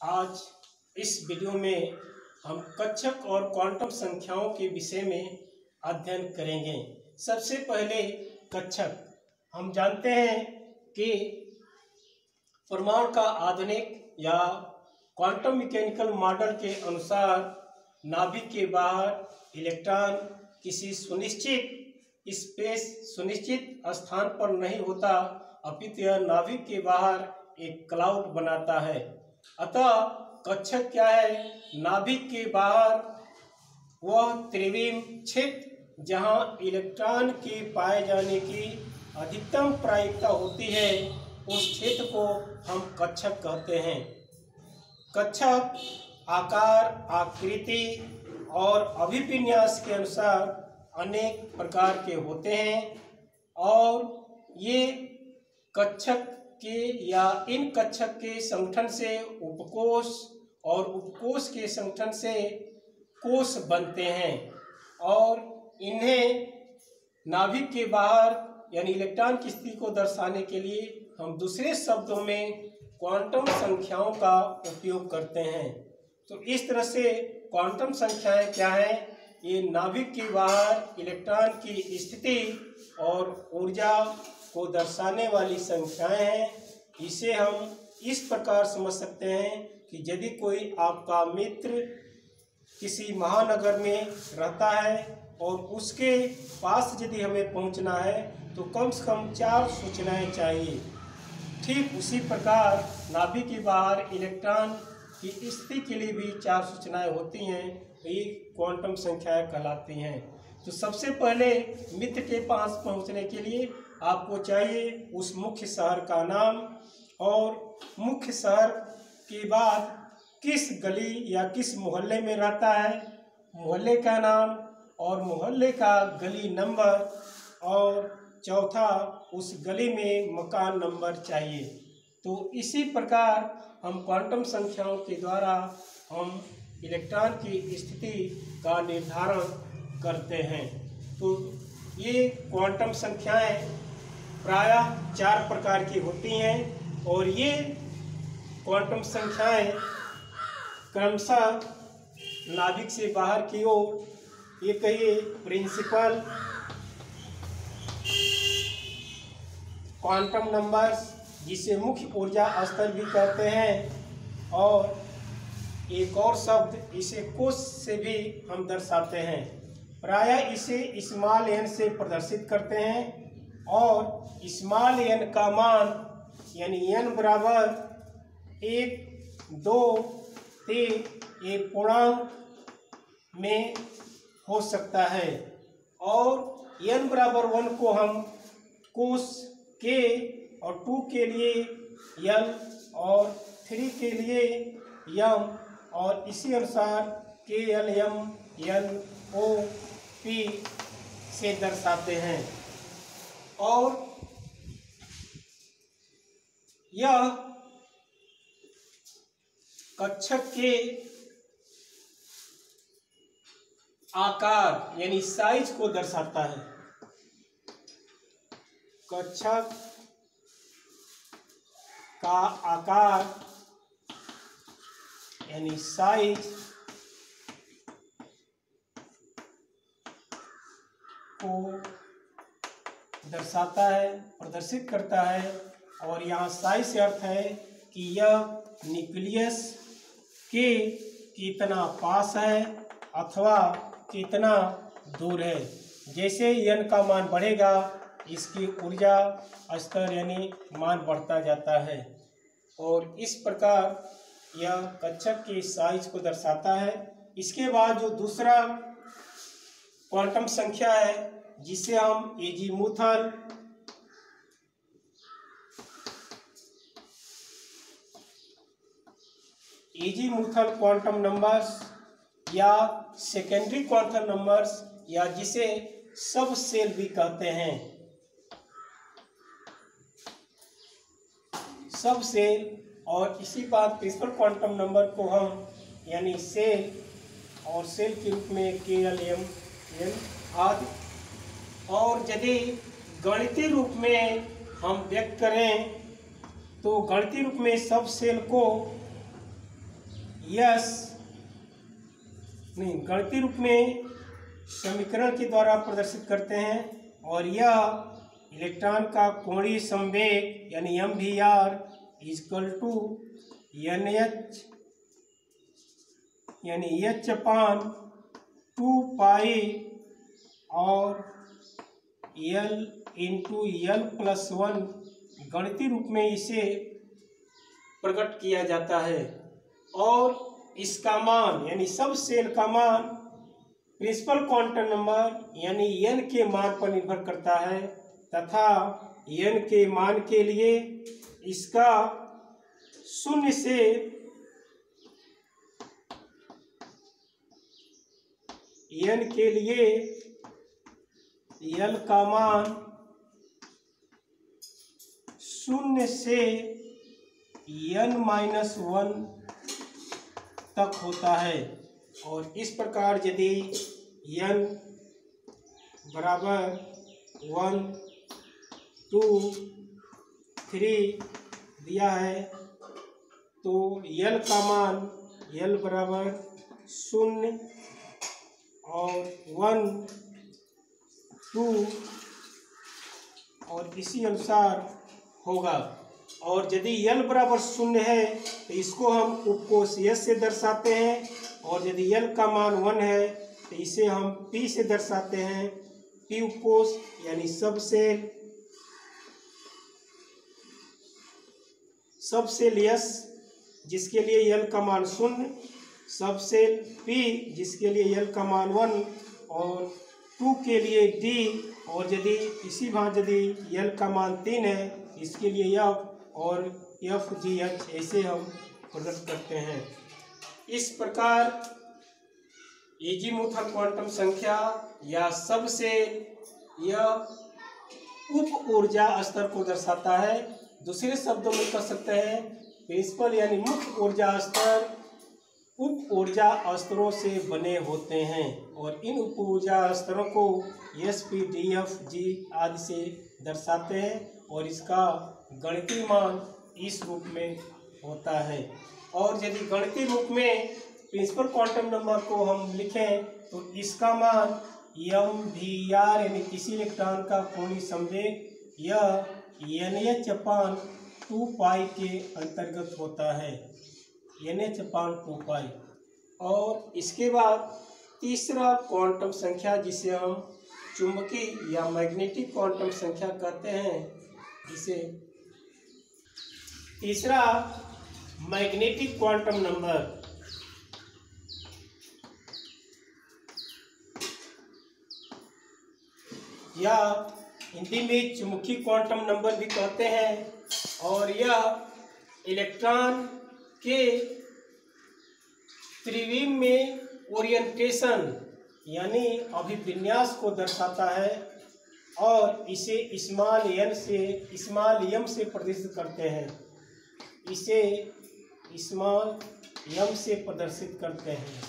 आज इस वीडियो में हम कक्षक और क्वांटम संख्याओं के विषय में अध्ययन करेंगे। सबसे पहले कक्षक। हम जानते हैं कि परमाणु का आधुनिक या क्वांटम मैकेनिकल मॉडल के अनुसार नाभिक के बाहर इलेक्ट्रॉन किसी सुनिश्चित स्थान पर नहीं होता, अपितु यह नाभिक के बाहर एक क्लाउड बनाता है। अतः कक्षक क्या है? नाभिक के बाहर वह त्रिविम क्षेत्र जहाँ इलेक्ट्रॉन के पाए जाने की अधिकतम प्रायिकता होती है, उस क्षेत्र को हम कक्षक कहते हैं। कक्षक आकार, आकृति और अभिविन्यास के अनुसार अनेक प्रकार के होते हैं और ये कक्षक के या इन कक्षक के संगठन से उपकोष और उपकोष के संगठन से कोष बनते हैं और इन्हें नाभिक के बाहर यानी इलेक्ट्रॉन की स्थिति को दर्शाने के लिए हम दूसरे शब्दों में क्वांटम संख्याओं का उपयोग करते हैं। तो इस तरह से क्वांटम संख्याएं क्या हैं? ये नाभिक के बाहर इलेक्ट्रॉन की स्थिति और ऊर्जा को दर्शाने वाली संख्याएं हैं। इसे हम इस प्रकार समझ सकते हैं कि यदि कोई आपका मित्र किसी महानगर में रहता है और उसके पास यदि हमें पहुंचना है तो कम से कम 4 सूचनाएं चाहिए। ठीक उसी प्रकार नाभिक के बाहर इलेक्ट्रॉन की स्थिति के लिए भी 4 सूचनाएं होती हैं, ये क्वांटम संख्याएं कहलाती हैं। तो सबसे पहले मित्र के पास पहुंचने के लिए आपको चाहिए उस मुख्य शहर का नाम और मुख्य शहर के बाद किस गली या किस मोहल्ले में रहता है, मोहल्ले का नाम और मोहल्ले का गली नंबर, और चौथा उस गली में मकान नंबर चाहिए। तो इसी प्रकार हम क्वांटम संख्याओं के द्वारा हम इलेक्ट्रॉन की स्थिति का निर्धारण करते हैं। तो ये क्वांटम संख्याएं प्रायः 4 प्रकार की होती हैं और ये क्वांटम संख्याएं क्रमशः नाभिक से बाहर की ओर ये कहिए प्रिंसिपल क्वांटम नंबर्स, जिसे मुख्य ऊर्जा स्तर भी कहते हैं, और एक और शब्द इसे कोष से भी हम दर्शाते हैं। प्रायः इसे स्मॉल n से प्रदर्शित करते हैं और स्मॉल n का मान यानी n बराबर 1, 2, 3 ये पूर्णांक में हो सकता है और n बराबर 1 को हम कोष k और 2 के लिए l और 3 के लिए m और इसी अनुसार k l m n o p से दर्शाते हैं। और यह कक्षक के आकार यानी साइज को दर्शाता है। कक्षक का आकार यानी साइज को दर्शाता है, प्रदर्शित करता है। और यहाँ साइज से अर्थ है कि यह न्यूक्लियस के कितना पास है अथवा कितना दूर है। जैसे n का मान बढ़ेगा इसकी ऊर्जा स्तर यानी मान बढ़ता जाता है और इस प्रकार यह कक्षक के साइज को दर्शाता है। इसके बाद जो दूसरा क्वांटम संख्या है जिसे हम एजीमुथल क्वांटम नंबर्स या सेकेंडरी क्वांटम नंबर्स या जिसे सब सेल भी कहते हैं, सब सेल, और इसी बात प्रिंसिपल क्वांटम नंबर को हम यानी सेल और सेल के रूप में k l m n आदि, और यदि गणितीय रूप में हम व्यक्त करें तो गणितीय रूप में सब सेल को यस नहीं गणितीय रूप में समीकरण के द्वारा प्रदर्शित करते हैं। और यह इलेक्ट्रॉन का कोणीय संवेग यानी MVR इक्वल टू NH यानी H/2 और L इंटू L+1 गणितीय रूप में इसे प्रकट किया जाता है। और इसका मान यानी सब सेल का मान प्रिंसिपल क्वांटम नंबर यानी n के मान पर निर्भर करता है तथा n के मान के लिए इसका 0 से n के लिए L का मान 0 से n-1 तक होता है। और इस प्रकार यदि n बराबर 1, 2, 3 दिया है तो L का मान L बराबर 0 और 1, 2 और इसी अनुसार होगा। और यदि L बराबर 0 है तो इसको हम उपकोष S से दर्शाते हैं। और यदि L का मान 1 है तो इसे हम P से दर्शाते हैं। P उपकोष यानी सब सेल S जिसके लिए L का मान 0, सब सेल P जिसके लिए L का मान 1 और 2 के लिए D। और यदि इसी भांति यदि L का मान 3 है इसके लिए F और FGH ऐसे हम प्रकट करते हैं। इस प्रकार एजीमुथल क्वांटम संख्या या सबसे यह उप ऊर्जा स्तर को दर्शाता है। दूसरे शब्दों में कह सकते हैं प्रिंसिपल यानी मुख्य ऊर्जा स्तर उप ऊर्जा स्तरों से बने होते हैं। और इन उप ऊर्जा स्तरों को SP, DF, G आदि से दर्शाते हैं। और इसका गणितीय मान इस रूप में होता है। और यदि गणितीय रूप में प्रिंसिपल क्वांटम नंबर को हम लिखें तो इसका मान MVR यानी किसी इलेक्ट्रॉन का कोणीय संवेग यह NH/2 के अंतर्गत होता है, NH/2। और इसके बाद तीसरा क्वांटम संख्या जिसे हम चुंबकीय या मैग्नेटिक क्वांटम संख्या कहते हैं, जिसे तीसरा मैग्नेटिक क्वांटम नंबर या हिंदी में चुंबकीय क्वांटम नंबर भी कहते हैं। और यह इलेक्ट्रॉन के त्रिविम में ओरिएंटेशन यानी अभिविन्यास को दर्शाता है। और इसे स्मॉल m से प्रदर्शित करते हैं, इसे स्मॉल m से प्रदर्शित करते हैं।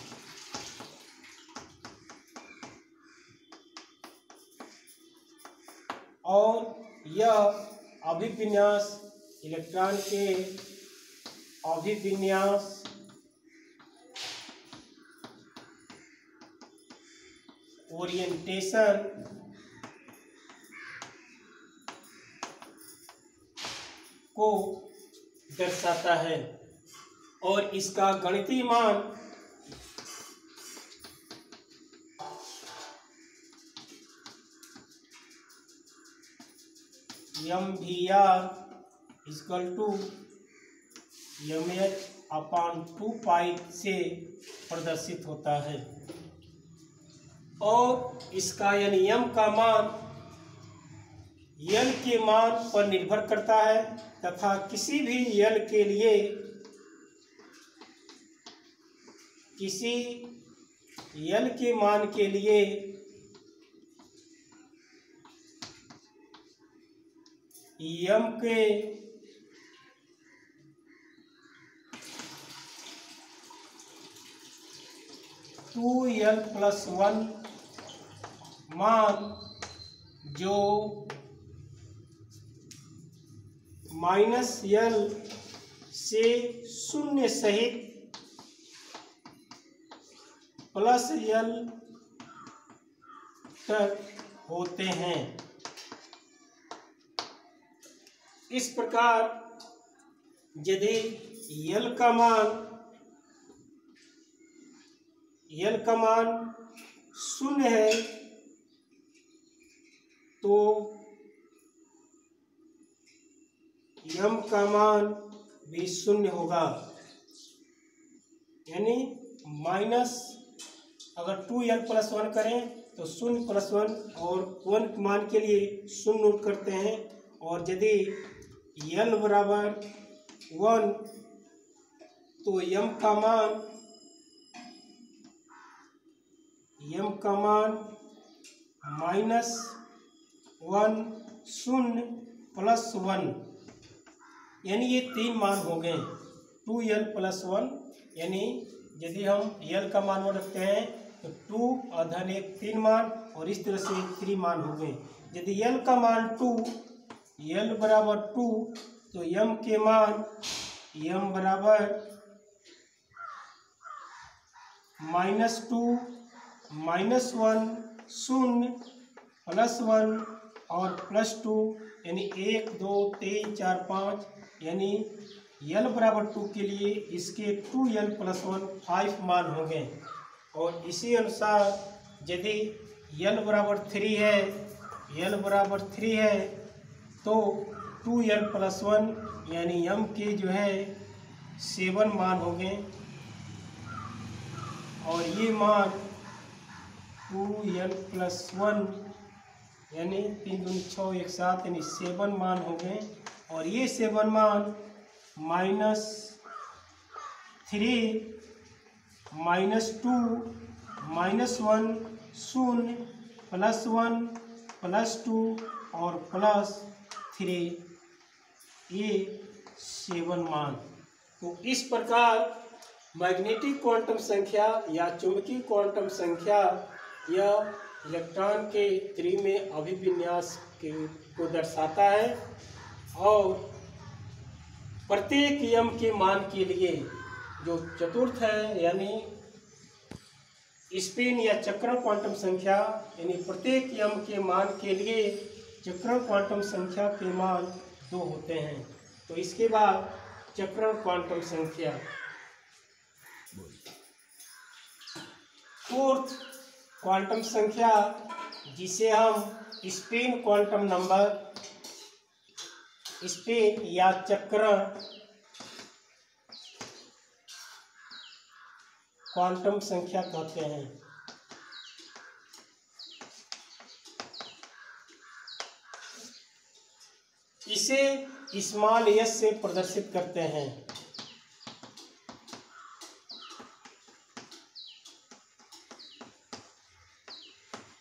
और यह अभिविन्यास इलेक्ट्रॉन के अभिविन्यास ओरिएंटेशन को दर्शाता है। और इसका गणितीय मान MVR = MH/2 से प्रदर्शित होता है। और इसका यानी m का मान L के मान पर निर्भर करता है तथा किसी भी L के लिए किसी L के मान के लिए m के (2L+1) मान जो -L से 0 सहित प्लस एल तक होते हैं। इस प्रकार यदि एल का मान शून्य है तो एम का मान भी शून्य होगा, यानी माइनस अगर 2l+1 करें तो 0+1 और 1 मान के लिए 0 नोट करते हैं। और यदि l बराबर 1 तो m का मान -1 0+1, यानी ये 3 मान हो गए। 2l+1 यानी यदि हम l का मान रखते हैं तो 2 और धन 1 3 मान, और इस तरह से 3 मान हो गए। यदि l का मान 2, l बराबर 2 तो m के मान m बराबर -2 -1 0 +1 और +2, यानी 1 2 3 4 5, यानी l बराबर 2 के लिए इसके 2l+1 5 मान हो गए। और इसी अनुसार यदि l बराबर 3 है तो 2l+1 यानी m के जो है 7 मान हो गए, और ये मान 2l+1 यानी 3 दूनी 6 1 7 यानी 7 मान हो गए। और ये 7 मान -3 -2 -1 0 +1 +2 और +3, ये 7 मान। तो इस प्रकार मैग्नेटिक क्वांटम संख्या या चुंबकीय क्वांटम संख्या यह इलेक्ट्रॉन के त्रिमेय अभिविन्यास को दर्शाता है। और प्रत्येक m के मान के लिए जो चतुर्थ है यानी स्पिन या चक्रण क्वांटम संख्या, यानी प्रत्येक m के मान के लिए चक्रण क्वांटम संख्या के मान 2 होते हैं। तो इसके बाद चक्रण क्वांटम संख्या, फोर्थ क्वांटम संख्या जिसे हम स्पिन क्वांटम नंबर, स्पिन या चक्रण क्वांटम संख्या कहते हैं। इसे स्मॉल s से प्रदर्शित करते हैं।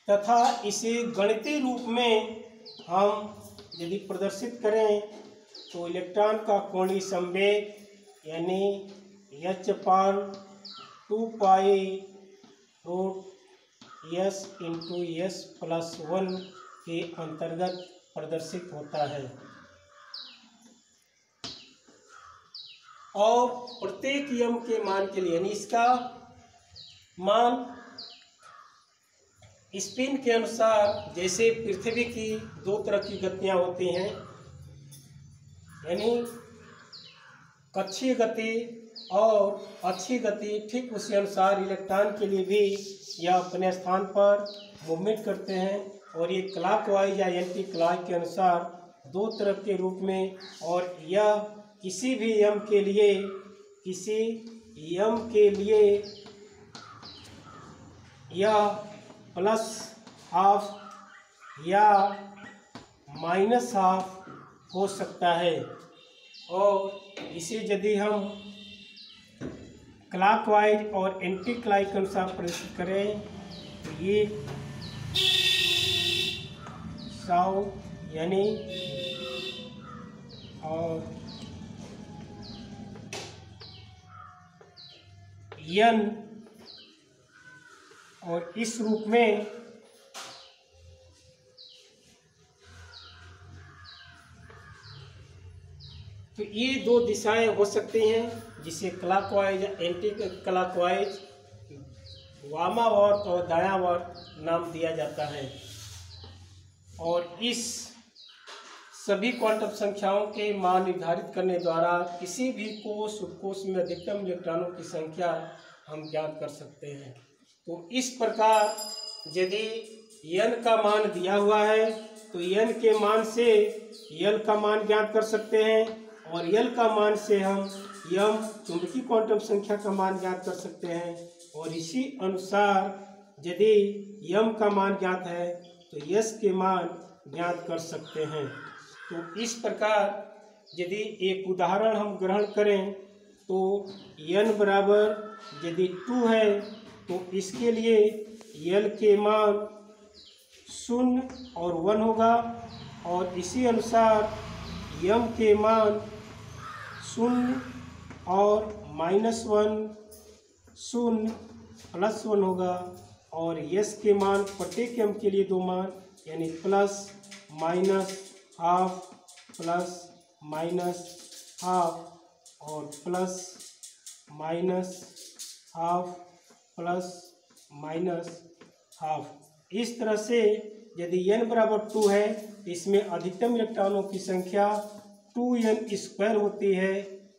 तथा इसे गणितीय रूप में हम यदि प्रदर्शित करें तो इलेक्ट्रॉन का कोणीय संवेग यानी h/2π√s/s+1 के अंतर्गत प्रदर्शित होता है। और प्रत्येक m के मान के लिए, यानी इसका मान स्पिन के अनुसार, जैसे पृथ्वी की 2 तरह की गतियां होती हैं, यानी कक्षीय गति और अक्षीय गति, ठीक उसी अनुसार इलेक्ट्रॉन के लिए भी यह अपने स्थान पर मूवमेंट करते हैं। और ये क्लॉकवाइज या एंटी क्लॉक के अनुसार 2 तरफ के रूप में, और यह किसी भी m के लिए यह +½ या -½ हो सकता है। और इसे यदि हम क्लॉकवाइज और एंटी क्लॉक के अनुसार प्रदर्शित करें तो ये साउथ यानी, और n, और इस रूप में तो ये 2 दिशाएं हो सकती हैं, जिसे क्लॉकवाइज या एंटी क्लॉकवाइज वामावर्त और दायावर्त नाम दिया जाता है। और इस सभी क्वांटम संख्याओं के मान निर्धारित करने द्वारा किसी भी कोष उपकोष में अधिकतम इलेक्ट्रॉनों की संख्या हम ज्ञात कर सकते हैं। तो इस प्रकार यदि n का मान दिया हुआ है तो n के मान से l का मान ज्ञात कर सकते हैं, और l का मान से हम m चुंबकीय क्वांटम संख्या का मान ज्ञात कर सकते हैं। और इसी अनुसार यदि m का मान ज्ञात है तो s के मान ज्ञात कर सकते हैं। तो इस प्रकार यदि एक उदाहरण हम ग्रहण करें तो n बराबर यदि 2 है तो इसके लिए l के मान 0 और 1 होगा, और इसी अनुसार m के मान 0 और -1 0 +1 होगा, और s के मान प्रत्येक m के लिए 2 मान यानी plus minus half plus minus half और plus minus half plus minus half. इस तरह से यदि n बराबर 2 है इसमें अधिकतम इलेक्ट्रॉनों की संख्या 2n² होती है,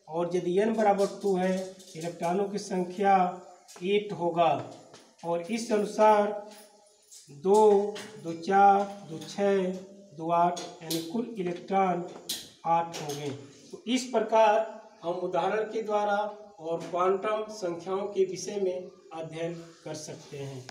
और यदि n बराबर 2 है इलेक्ट्रॉनों की संख्या 8 होगा। और इस अनुसार 2 2 4 2 6 2 8 यानी कुल इलेक्ट्रॉन 8 होंगे। तो इस प्रकार हम उदाहरण के द्वारा और क्वांटम संख्याओं के विषय में अध्ययन कर सकते हैं।